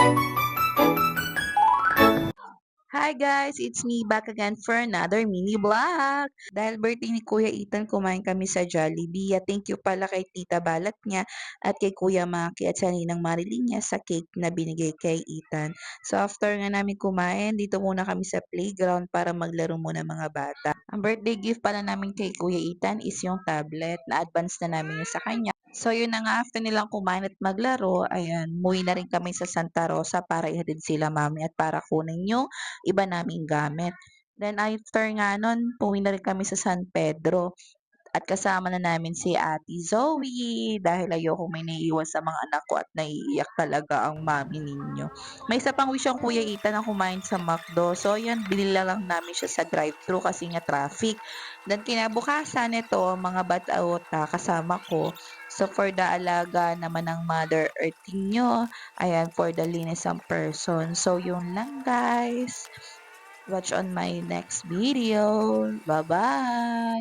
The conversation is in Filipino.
Hi guys, it's me back again for another mini vlog. Dahil birthday ni Kuya Ethan, kumain kami sa Jollibee. At thank you pala kay Tita Balat niya at kay Kuya Maki at sa Ninang Marilyn niya sa cake na binigay kay Ethan. So after nga namin kumain, dito muna kami sa playground para maglaro muna mga bata. Ang birthday gift pala namin kay Kuya Ethan is yung tablet na advance na namin yun sa kanya. So yun na nga, after nilang kumain at maglaro, ayan, umuwi na rin kami sa Santa Rosa para ihatid sila mami at para kunin yung iba naming gamit. Then after nga nun, umuwi na rin kami sa San Pedro at kasama na namin si Ate Zoe dahil ayokong may naiiwan sa mga anak ko at naiiyak talaga ang mami ninyo. May isa pang wish ang Kuya Ethan na kumain sa McDo. So yan, binila lang namin siya sa drive-thru kasi nga traffic. Then kinabukasan ito, mga bata kasama ko. So for the alaga naman ng Mother Earth niyo, ayan, for the linis ng person. So yun lang guys. Watch on my next video. Bye-bye!